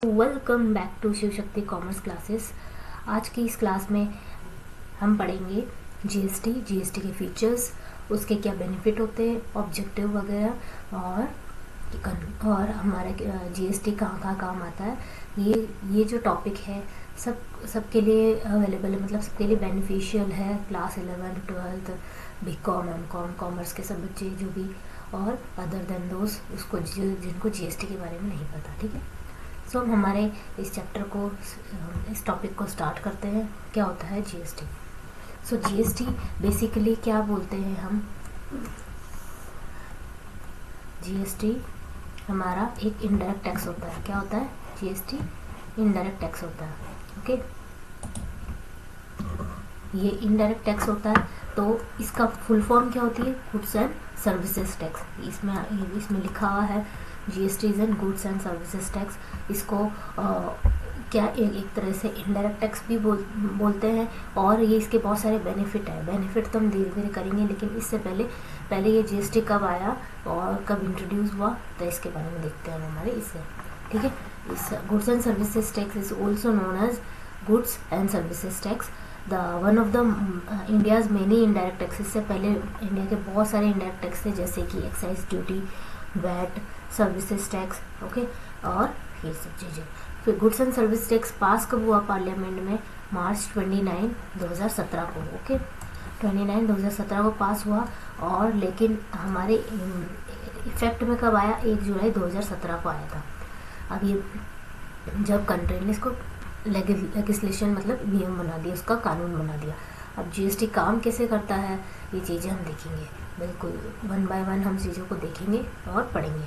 Welcome back to Shiv Shakti commerce classes. आज की इस क्लास में हम पढ़ेंगे जीएसटी के फीचर्स, उसके क्या बेनिफिट होते हैं, ऑब्जेक्टिव वगैरह और हमारे जीएसटी कहाँ कहाँ काम आता है। ये जो टॉपिक है सबके लिए अवेलेबल है, मतलब सबके लिए बेनिफिशियल है। क्लास 11, 12, बीकॉम, एमकॉम, कॉमर्स के सब बच्चे जो भी, और अदर देन दोस्त उसको जिनको जीएसटी के बारे में नहीं पता। ठीक है, सो हम हमारे इस चैप्टर को, इस टॉपिक को स्टार्ट करते हैं। क्या होता है जीएसटी? सो जीएसटी बेसिकली क्या बोलते हैं हम, जीएसटी हमारा एक इनडायरेक्ट टैक्स होता है। क्या होता है? जीएसटी इनडायरेक्ट टैक्स होता है। ओके, ये इनडायरेक्ट टैक्स होता है, तो इसका फुल फॉर्म क्या होती है? Goods and services tax. इसमें लिखा हुआ है GST is and goods and services tax. इसको क्या एक तरह से इनडायरेक्ट टैक्स भी बोलते हैं, और ये इसके बहुत सारे बेनिफिट है। बेनिफिट तो हम धीरे धीरे करेंगे, लेकिन इससे पहले ये जीएसटी कब आया और कब इंट्रोड्यूस हुआ, तो इसके बारे में देखते हैं हमारे इससे। ठीक है, इस goods and services tax is also known as goods and services tax, one of the India's many indirect taxes. से पहले इंडिया के बहुत सारे इनडायरेक्ट टैक्स थे, जैसे कि excise duty, VAT, services tax, okay, और ये सब चीज़ें। फिर goods and service tax pass कब हुआ पार्लियामेंट में? मार्च 29, 2017 को। ओके, 29 2017 को पास हुआ, और लेकिन हमारे इफेक्ट में कब आया? 1 जुलाई 2017 को आया था। अब ये जब कंट्री ने इसको लेजिस्लेशन मतलब नियम बना दिया, उसका कानून बना दिया। अब जीएसटी काम कैसे करता है, ये चीज़ें हम देखेंगे। बिल्कुल वन बाय वन हम चीज़ों को देखेंगे और पढ़ेंगे।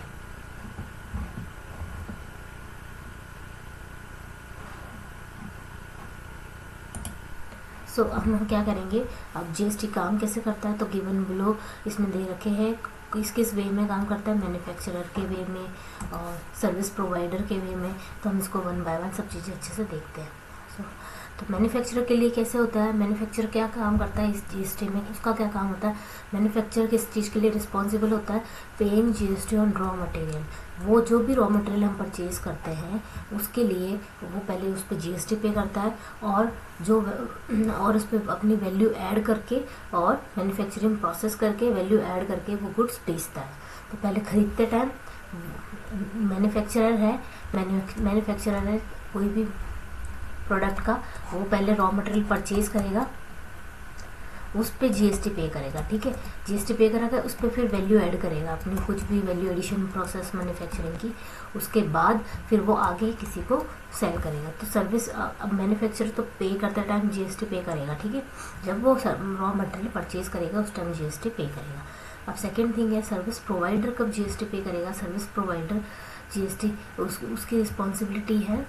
सो हम क्या करेंगे, अब जीएसटी काम कैसे करता है, तो गिवन बिलो इसमें दे रखे हैं किस वे में काम करता है। मैन्युफैक्चरर के वे में और सर्विस प्रोवाइडर के वे में। तो हम इसको वन बाय वन सब चीज़ें अच्छे से देखते हैं। तो मैन्युफैक्चरर के लिए कैसे होता है, मैन्युफैक्चरर क्या काम करता है इस जीएसटी में, उसका क्या काम होता है? मैन्युफैक्चरर किस चीज़ के लिए रिस्पॉन्सिबल होता है? Paying GST on raw material. वो जो भी रॉ मटेरियल हम परचेज करते हैं उसके लिए वो पहले उस पर जीएसटी पे करता है, और उस पर अपनी वैल्यू ऐड करके और मैन्युफैक्चरिंग प्रोसेस करके वैल्यू ऐड करके वो गुड्स बेचता है। तो पहले खरीदते टाइम मैन्युफैक्चरर है कोई भी प्रोडक्ट का, वो पहले रॉ मटेरियल परचेज करेगा, उस पे जीएसटी पे करेगा। ठीक है, जीएसटी पे करेगा, उस पर फिर वैल्यू ऐड करेगा अपनी कुछ भी वैल्यू एडिशन प्रोसेस मैन्युफैक्चरिंग की। उसके बाद फिर वो आगे किसी को सेल करेगा। तो सर्विस अब मैन्युफैक्चरर तो पे करते टाइम जीएसटी पे करेगा। ठीक है, जब वो रॉ मटेरियल परचेज करेगा उस टाइम जीएसटी पे करेगा। अब सेकेंड थिंग है सर्विस प्रोवाइडर कब जीएसटी पे करेगा। सर्विस प्रोवाइडर जीएसटी उसकी रिस्पॉन्सिबिलिटी है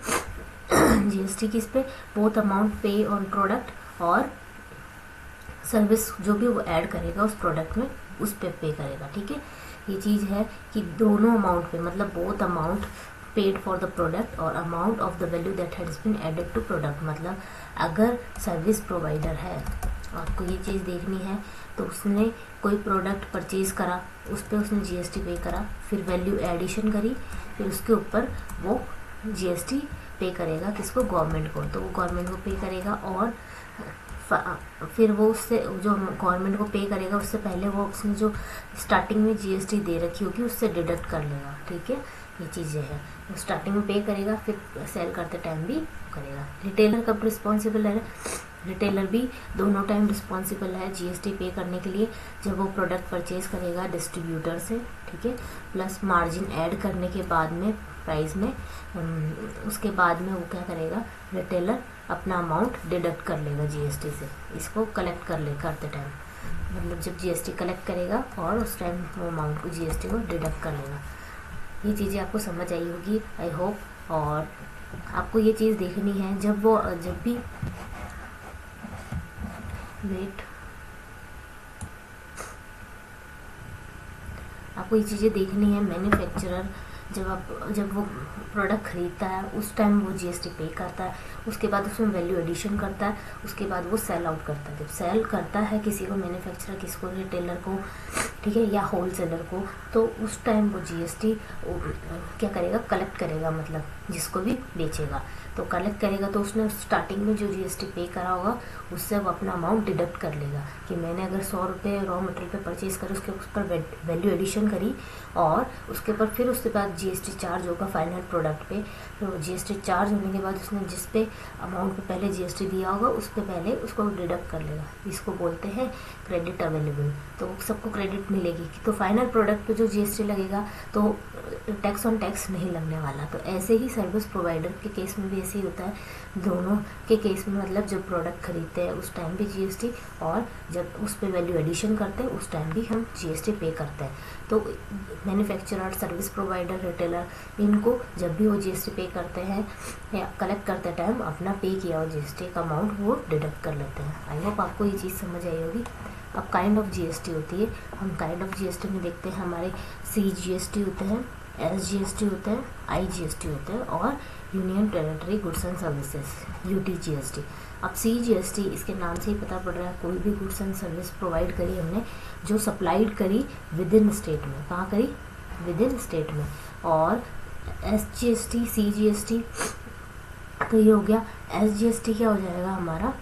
जीएसटी की इस पे बोथ अमाउंट पे ऑन प्रोडक्ट और सर्विस जो भी वो ऐड करेगा उस प्रोडक्ट में उस पे करेगा। ठीक है, ये चीज़ है कि दोनों अमाउंट पे, मतलब both amount paid for the product और amount of the value that has been added to product. मतलब अगर सर्विस प्रोवाइडर है, आपको ये चीज़ देखनी है, तो उसने कोई प्रोडक्ट परचेज करा, उस पर उसने जीएसटी पे करा, फिर वैल्यू एडिशन करी, फिर उसके ऊपर वो जीएसटी पे करेगा किसको? गवर्नमेंट को। तो वो गवर्नमेंट को पे करेगा, और फिर वो उससे जो गवर्नमेंट को पे करेगा उससे पहले वो उसने जो स्टार्टिंग में जीएसटी दे रखी होगी उससे डिडक्ट कर लेगा। ठीक है, ये चीज़ें हैं। वो स्टार्टिंग में पे करेगा, फिर सेल करते टाइम भी करेगा। रिटेलर कब रिस्पॉन्सिबल है? रिटेलर भी दोनों टाइम रिस्पॉन्सिबल है जीएसटी पे करने के लिए, जब वो प्रोडक्ट परचेज करेगा डिस्ट्रीब्यूटर से। ठीक है, प्लस मार्जिन ऐड करने के बाद में प्राइस में, उसके बाद में वो क्या करेगा, रिटेलर अपना अमाउंट डिडक्ट कर लेगा जीएसटी से, इसको कलेक्ट करते टाइम, मतलब जब जीएसटी कलेक्ट करेगा और उस टाइम वो अमाउंट को जीएसटी को डिडक्ट कर लेगा। ये चीज़ें आपको समझ आई होगी आई होप। और आपको ये चीज़ देखनी है जब भी आपको ये चीज़ें देखनी है। मैन्युफैक्चरर जब वो प्रोडक्ट खरीदता है उस टाइम वो जीएसटी पे करता है, उसके बाद उसमें वैल्यू एडिशन करता है, उसके बाद वो सेल आउट करता है। जब सेल करता है किसी को, मैन्युफैक्चरर किसको, रिटेलर को, ठीक है, या होलसेलर को, तो उस टाइम वो जीएसटी क्या करेगा, कलेक्ट करेगा, मतलब जिसको भी बेचेगा तो कलेक्ट करेगा। तो उसने स्टार्टिंग में जो जीएसटी पे करा होगा उससे वो अपना अमाउंट डिडक्ट कर लेगा कि मैंने अगर 100 रुपये रॉ मटेरियल पे परचेज करे, उसके ऊपर वैल्यू एडिशन करी और उसके ऊपर फिर उसके बाद जीएसटी चार्ज होगा फाइनल प्रोडक्ट पे। तो जीएसटी चार्ज होने के बाद उसने जिस पे अमाउंट पे पहले जीएसटी दिया होगा उस पे पहले उसको डिडक्ट कर लेगा। इसको बोलते हैं क्रेडिट अवेलेबल। तो सबको क्रेडिट मिलेगी। तो फाइनल प्रोडक्ट पे जो जीएसटी लगेगा तो टैक्स ऑन टैक्स नहीं लगने वाला। तो ऐसे ही सर्विस प्रोवाइडर के केस में भी ऐसे ही होता है। दोनों के केस में मतलब जब प्रोडक्ट खरीदते हैं उस टाइम भी जीएसटी, और जब उस पर वैल्यू एडिशन करते हैं उस टाइम भी हम जीएसटी पे करते हैं। तो मैन्युफैक्चरर, सर्विस प्रोवाइडर, रिटेलर, इनको जब भी वो जीएसटी पे करते हैं या कलेक्ट करते टाइम अपना पे किया हुआ जीएसटी का अमाउंट वो डिडक्ट कर लेते हैं। आई होप आपको ये चीज़ समझ आई होगी। अब काइंड ऑफ जीएसटी होती है, हम काइंड ऑफ जीएसटी में देखते हैं हमारे CGST होते हैं, SGST होते हैं, IGST होते हैं और union territory goods and services UTGST। अब CGST इसके नाम से ही पता पड़ रहा है, कोई भी गुड्स एंड सर्विस प्रोवाइड करी हमने जो सप्लाइड करी विद इन स्टेट में। कहाँ करी? विद इन स्टेट में। और SGST, CGST तो ये हो गया। SGST क्या हो जाएगा हमारा,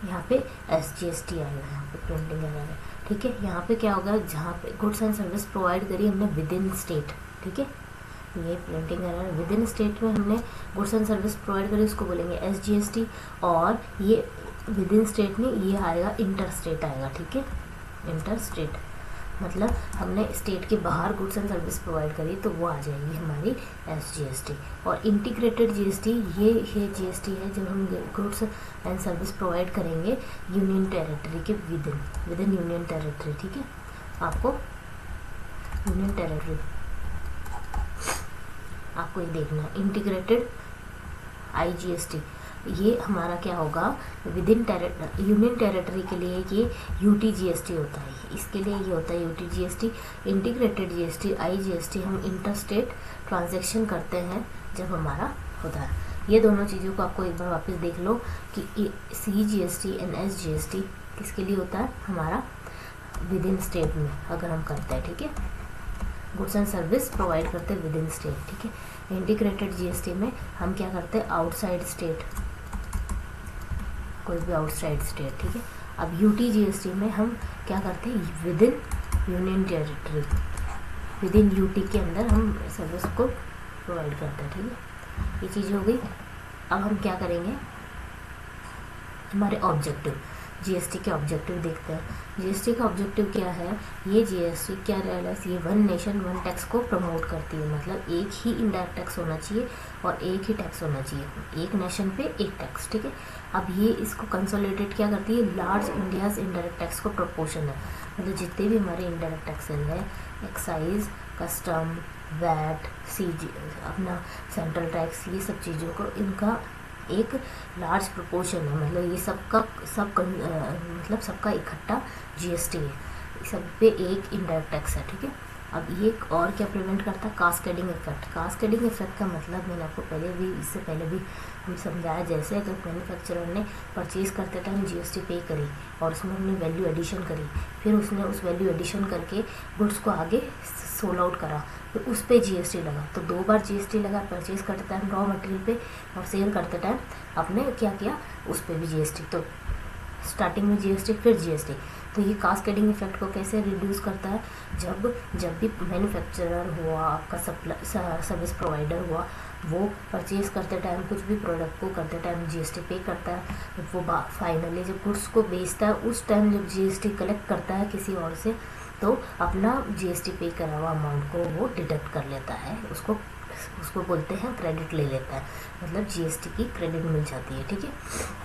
यहाँ पे SGST आएगा, यहाँ पे प्रिंटिंग एरर है, ठीक है। यहाँ पे क्या होगा, जहाँ पे गुड्स एंड सर्विस प्रोवाइड करी हमने विद इन स्टेट, ठीक है, ये printing error, with in state में हमने गुड्स एंड सर्विस प्रोवाइड करी उसको बोलेंगे SGST। और ये विद इन स्टेट में ये आएगा इंटर स्टेट आएगा, ठीक है, इंटर स्टेट मतलब हमने स्टेट के बाहर गुड्स एंड सर्विस प्रोवाइड करी तो वो आ जाएगी हमारी SGST। और इंटीग्रेटेड GST ये GST है जब हम गुड्स एंड सर्विस प्रोवाइड करेंगे यूनियन टेरिटरी के विद इन यूनियन टेरिटरी, ठीक है। आपको यूनियन टेरिटरी आपको ये देखना है। इंटीग्रेटेड IGST ये हमारा क्या होगा, विद इन यूनियन टेरिटरी के लिए ये UTGST होता है, इसके लिए ये होता है UTGST। इंटीग्रेटेड GST, IGST हम इंटर स्टेट ट्रांजैक्शन करते हैं जब हमारा होता है। ये दोनों चीज़ों को आपको एक बार वापस देख लो कि CGST एंड SGST किसके लिए होता है, हमारा विद इन स्टेट में अगर हम करते हैं, ठीक है, गुड्स एंड सर्विस प्रोवाइड करते हैं विद इन स्टेट, ठीक है। इंटीग्रेटेड GST में हम क्या करते हैं, आउटसाइड स्टेट, कोई भी आउटसाइड स्टेट, ठीक है। अब UTGST में हम क्या करते हैं, with in union territory, with in UT के अंदर हम सर्विस को प्रोवाइड करते हैं, ठीक है। ये चीज़ हो गई। अब हम क्या करेंगे, हमारे ऑब्जेक्टिव, GST के ऑब्जेक्टिव देखते हैं। GST का ऑब्जेक्टिव क्या है, ये GST क्या रहेगा, ये वन नेशन वन टैक्स को प्रमोट करती है, मतलब एक ही इनडायरेक्ट टैक्स होना चाहिए और एक ही टैक्स होना चाहिए, एक नेशन पे एक टैक्स, ठीक है। अब ये इसको कंसोलिडेट क्या करती है, लार्ज इंडियाज इनडायरेक्ट टैक्स को प्रोपोर्शन है, मतलब जितने भी हमारे इनडायरेक्ट टैक्सेस हैं, एक्साइज, कस्टम, वैट, CG अपना सेंट्रल टैक्स, ये सब चीज़ों को इनका एक लार्ज प्रोपोर्शन है, मतलब ये मतलब सबका इकट्ठा GST है, सब पे एक इनडायरेक्ट टैक्स है, ठीक है। अब ये और क्या प्रिवेंट करता है, कास्केडिंग इफेक्ट। कास्केडिंग इफेक्ट का मतलब मैंने आपको इससे पहले भी हम समझाया, जैसे अगर मैन्युफैक्चरर ने परचेज करते टाइम GST पे करी और उसमें हमने वैल्यू एडिशन करी, फिर उसने उस वैल्यू एडिशन करके गुड्स को आगे सोल आउट करा, तो उस पर GST लगा, तो 2 बार GST लगा, परचेज करते टाइम रॉ मटेरियल पे और सेल करते टाइम आपने क्या किया, उस पर भी GST। तो स्टार्टिंग में GST फिर GST। तो ये कास्केडिंग इफेक्ट को कैसे रिड्यूस करता है, जब भी मैन्युफैक्चरर हुआ, आपका सर्विस प्रोवाइडर हुआ, वो परचेज करते टाइम कुछ भी प्रोडक्ट को करते टाइम GST पे करता है, वो फाइनली जब गुड्स को बेचता है उस टाइम जब GST कलेक्ट करता है किसी और से, तो अपना GST पे करा हुआ अमाउंट को वो डिडक्ट कर लेता है, उसको बोलते हैं क्रेडिट ले लेता है, मतलब GST की क्रेडिट मिल जाती है, ठीक है।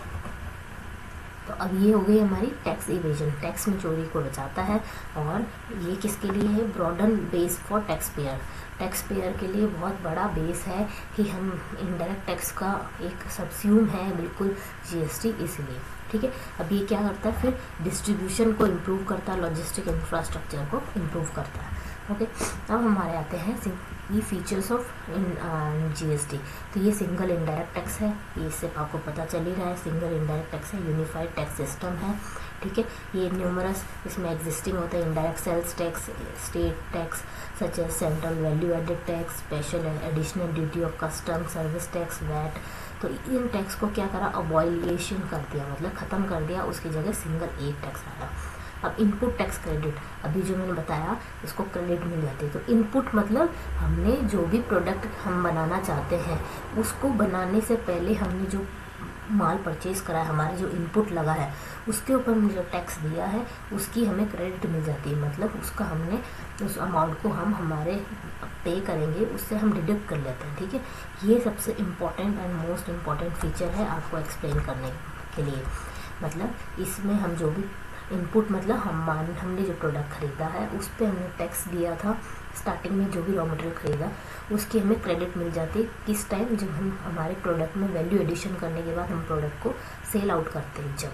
तो अब ये हो गई हमारी टैक्स इवेजन, टैक्स में चोरी को बचाता है। और ये किसके लिए है, broaden base for tax payer. Tax payer के लिए बहुत बड़ा बेस है कि हम इनडायरेक्ट टैक्स का एक सबस्यूम है बिल्कुल GST, इसलिए, ठीक है। अब ये क्या करता है, फिर डिस्ट्रीब्यूशन को इम्प्रूव करता है, लॉजिस्टिक इंफ्रास्ट्रक्चर को इम्प्रूव करता है, ओके। अब हमारे आते हैं ये फीचर्स ऑफ GST। तो ये सिंगल इनडायरेक्ट टैक्स है, ये इससे आपको पता चल ही रहा है, सिंगल इनडायरेक्ट टैक्स है, यूनिफाइड टैक्स सिस्टम है, ठीक है। ये न्यूमरस इसमें एग्जिस्टिंग होता है, indirect sales tax, state tax such as central value added tax, special and additional duty of custom, service tax, VAT. तो इन टैक्स को क्या करा, अबॉलिशन कर दिया, मतलब ख़त्म कर दिया, उसकी जगह सिंगल एक टैक्स आया। अब इनपुट टैक्स क्रेडिट, अभी जो मैंने बताया इसको क्रेडिट मिल जाती है। तो इनपुट मतलब हमने जो भी प्रोडक्ट हम बनाना चाहते हैं उसको बनाने से पहले हमने जो माल परचेज करा है, हमारे जो इनपुट लगा है उसके ऊपर हमने जो टैक्स दिया है उसकी हमें क्रेडिट मिल जाती है। मतलब उसका हमने उस अमाउंट को हम हमारे पे करेंगे, उससे हम डिडक्ट कर लेते हैं, ठीक है। ये सबसे important and most important feature है आपको एक्सप्लेन करने के लिए। मतलब इसमें हम जो भी इनपुट, मतलब हमने जो प्रोडक्ट ख़रीदा है उस पर हमने टैक्स दिया था स्टार्टिंग में, जो भी रॉ मटेरियल ख़रीदा उसकी हमें क्रेडिट मिल जाती है किस टाइम, जब हम हमारे प्रोडक्ट में वैल्यू एडिशन करने के बाद हम प्रोडक्ट को सेल आउट करते हैं जब,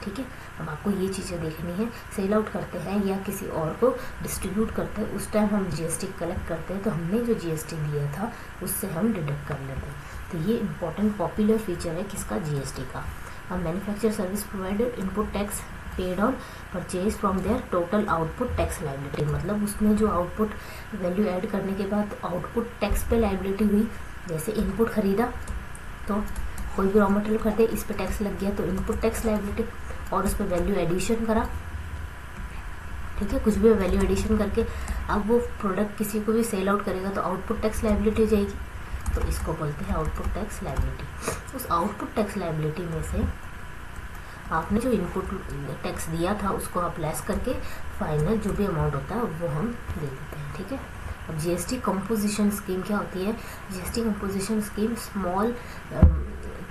ठीक है। अब आपको ये चीज़ें देखनी है, सेल आउट करते हैं या किसी और को डिस्ट्रीब्यूट करते हैं उस टाइम हम जीएसटी कलेक्ट करते हैं, तो हमने जो जीएसटी दिया था उससे हम डिडक्ट कर लेते हैं। तो ये इंपॉर्टेंट पॉपुलर फीचर है किसका, जीएसटी का। अब manufacture service provider input tax paid on purchase from their total output tax liability, मतलब उसमें जो आउटपुट वैल्यू ऐड करने के बाद आउटपुट टैक्स पे लायबिलिटी हुई। जैसे इनपुट खरीदा तो कोई भी रॉ मटेरियल खरीदे, इस पे टैक्स लग गया तो इनपुट टैक्स लायबिलिटी, और उस पर वैल्यू एडिशन करा, ठीक है, कुछ भी वैल्यू एडिशन करके अब वो प्रोडक्ट किसी को भी सेल आउट करेगा तो आउटपुट टैक्स लायबिलिटी हो जाएगी, तो इसको बोलते हैं आउटपुट टैक्स लायबिलिटी। उस आउटपुट टैक्स लायबिलिटी में से आपने जो इनपुट टैक्स दिया था उसको आप लेस करके फाइनल जो भी अमाउंट होता है वो हम दे देते हैं, ठीक है। अब जीएसटी कंपोजिशन स्कीम क्या होती है, GST composition scheme small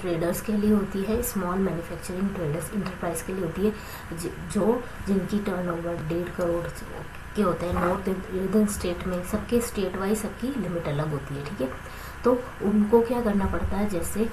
traders के लिए होती है, स्मॉल मैन्युफैक्चरिंग ट्रेडर्स इंटरप्राइज के लिए होती है, जो जिनकी टर्नओवर 1.5 करोड़ के होते हैं। नॉर्थ ईदर्न स्टेट में सबके स्टेट वाइज सबकी लिमिट अलग होती है, ठीक है। तो उनको क्या करना पड़ता है, जैसे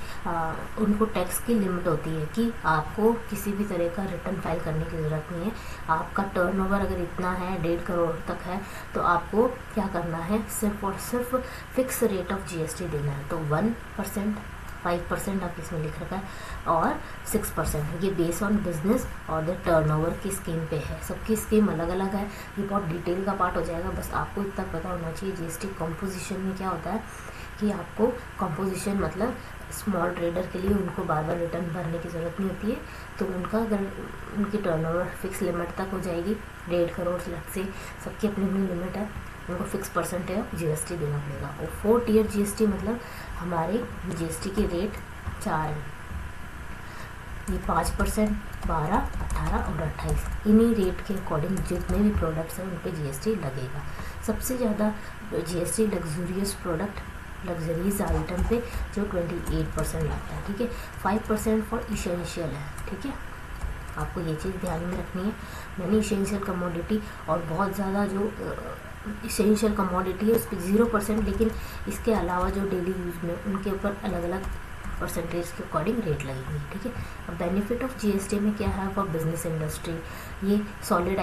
उनको टैक्स की लिमिट होती है कि आपको किसी भी तरह का रिटर्न फाइल करने की ज़रूरत नहीं है। आपका टर्नओवर अगर इतना है 1.5 करोड़ तक है तो आपको क्या करना है, सिर्फ और सिर्फ फिक्स रेट ऑफ जीएसटी देना है। तो 1%, 5% आप इसमें लिख रखा है और 6%, ये बेस ऑन बिजनेस और द टर्नओवर की स्कीम पे है। सबकी स्कीम अलग अलग है, ये बहुत डिटेल का पार्ट हो जाएगा, बस आपको इतना पता होना चाहिए जीएसटी कंपोजिशन में क्या होता है कि आपको कंपोजिशन मतलब स्मॉल ट्रेडर के लिए उनको बार बार रिटर्न भरने की ज़रूरत नहीं होती है। तो उनका अगर उनकी टर्नओवर फिक्स लिमिट तक हो जाएगी 1.5 करोड़ से, सबकी अपनी अपनी लिमिट है, उनको फिक्स % जीएसटी देना पड़ेगा। और 4 टियर जीएसटी मतलब हमारे जीएसटी के रेट 4 हैं, ये 5%, 12, 18 और 28, इन्हीं रेट के अकॉर्डिंग जितने भी प्रोडक्ट्स हैं उन पर जीएसटी लगेगा। सबसे ज़्यादा GST luxurious product, luxuries item पे जो 28% लगता है, ठीक है। 5% फॉर इसेंशियल है, ठीक है। आपको ये चीज़ ध्यान में रखनी है। मैंने इसेंशियल कमोडिटी और बहुत ज़्यादा जो इसेंशियल कमोडिटी है उस पर 0%, लेकिन इसके अलावा जो डेली यूज में उनके ऊपर अलग अलग परसेंटेज के अकॉर्डिंग रेट लगेंगे, ठीक है। अब बेनिफिट ऑफ जीएसटी में क्या है फॉर बिजनेस इंडस्ट्री, ये सॉलिड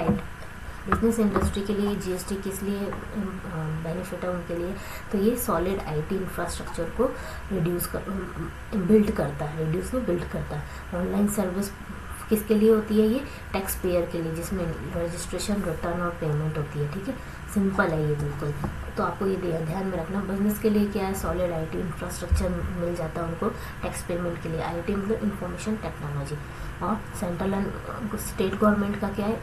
बिजनेस इंडस्ट्री के लिए जीएसटी किस लिए बेनिफिट है उनके लिए, तो ये सॉलिड आईटी इंफ्रास्ट्रक्चर को बिल्ड करता है, बिल्ड करता है। ऑनलाइन सर्विस किसके लिए होती है, ये टैक्स पेयर के लिए, जिसमें रजिस्ट्रेशन, रिटर्न और पेमेंट होती है, ठीक है। सिंपल है ये बिल्कुल। तो आपको ये ध्यान में रखना, बिजनेस के लिए क्या है, सॉलिड आईटी इंफ्रास्ट्रक्चर मिल जाता है उनको टैक्स पेमेंट के लिए। आईटी मतलब इंफॉर्मेशन टेक्नोलॉजी। और सेंट्रल एंड स्टेट गवर्नमेंट का क्या है,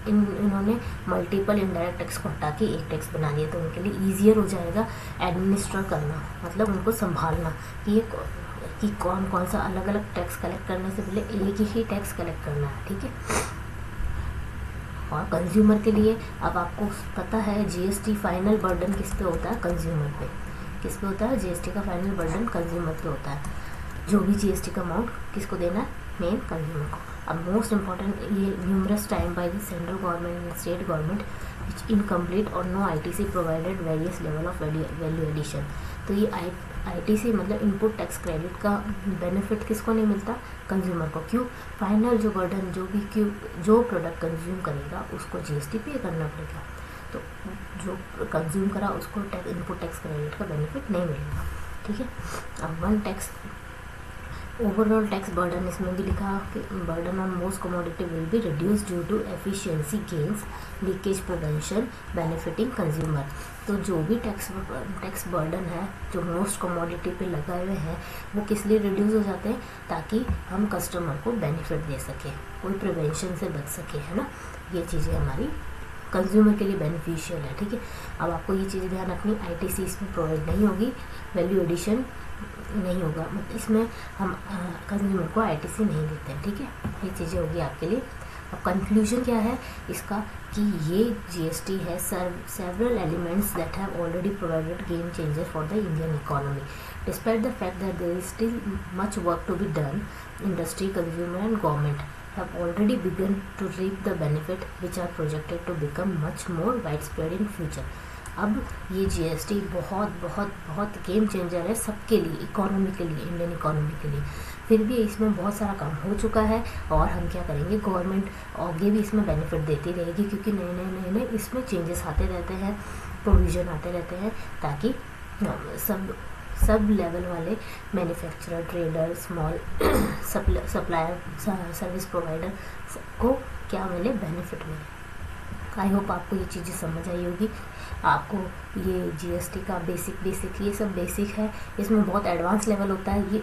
इन्होंने मल्टीपल इनडायरेक्ट टैक्स को हटा के एक टैक्स बना दिया, तो उनके लिए ईजियर हो जाएगा एडमिनिस्टर करना, मतलब उनको संभालना कि कौन कौन सा अलग अलग टैक्स कलेक्ट करने से पहले एक ही टैक्स कलेक्ट करना है, ठीक है। और कंज्यूमर के लिए अब आपको पता है जीएसटी फाइनल बर्डन किस पे होता है, कंज्यूमर पे। किस पे होता है, जीएसटी का फाइनल बर्डन कंज्यूमर पे होता है। जो भी जीएसटी का अमाउंट किसको देना है, मेन कंज्यूमर को। अब मोस्ट इम्पॉर्टेंट, ये numerous time by the central government and state government which incomplete और no ITC provided various level of value addition. तो ये आईटीसी मतलब इनपुट टैक्स क्रेडिट का बेनिफिट किसको नहीं मिलता, कंज्यूमर को। क्यों, फाइनल जो बर्डन जो प्रोडक्ट कंज्यूम करेगा उसको जीएसटी पे करना पड़ेगा, तो जो कंज्यूम करा उसको इनपुट टैक्स क्रेडिट का बेनिफिट नहीं मिलेगा, ठीक है। अब one tax overall tax burden इसमें भी लिखा कि burden on most commodity will be reduce due to efficiency gains, leakage prevention, benefiting consumer. तो जो भी टैक्स बर्डन है जो मोस्ट कमोडिटी पे लगाए हुए हैं वो किस लिए रिड्यूस हो जाते हैं, ताकि हम कस्टमर को बेनिफिट दे सकें, कोई प्रिवेंशन से बच सके, है ना। ये चीज़ें हमारी कंज्यूमर के लिए बेनिफिशियल है, ठीक है। अब आपको ये चीज़ ध्यान रखनी, आईटीसी इसमें प्रोवाइड नहीं होगी, वैल्यू एडिशन नहीं होगा, मतलब इसमें हम कंज्यूमर को आईटीसी नहीं देते हैं, ठीक है। ये चीज़ें होगी आपके लिए। अब कंक्लूजन क्या है इसका, कि ये जीएसटी है several elements that have already provided game changer for the Indian economy despite the fact that there is still much work to be done. Industry, consumer and government have already begun to reap the benefit which are projected to become much more widespread in future। अब ये GST बहुत बहुत बहुत game changer है सबके लिए, economy के लिए, इंडियन इकोनॉमी के लिए। फिर भी इसमें बहुत सारा काम हो चुका है और हम क्या करेंगे, गवर्नमेंट आगे भी इसमें बेनिफिट देती रहेगी, क्योंकि नए नए इसमें चेंजेस आते रहते हैं, प्रोविज़न आते रहते हैं, ताकि सब लेवल वाले manufacturer, trader, small supplier, service provider को क्या मिले, बेनिफिट मिले। आई होप आपको ये चीज़ें समझ आई होगी। आपको ये जीएसटी का बेसिक ये सब बेसिक है, इसमें बहुत एडवांस लेवल होता है, ये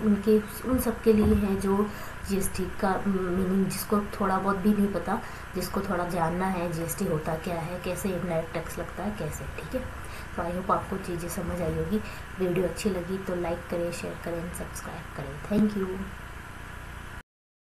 उन सब के लिए है जो जीएसटी का मीनिंग, जिसको थोड़ा बहुत भी नहीं पता, जिसको थोड़ा जानना है जीएसटी होता क्या है, कैसे इनडायरेक्ट टैक्स लगता है, कैसे, ठीक है। तो आई होप आपको चीज़ें समझ आई होगी। वीडियो अच्छी लगी तो लाइक करें, शेयर करें, सब्सक्राइब करें। Thank you.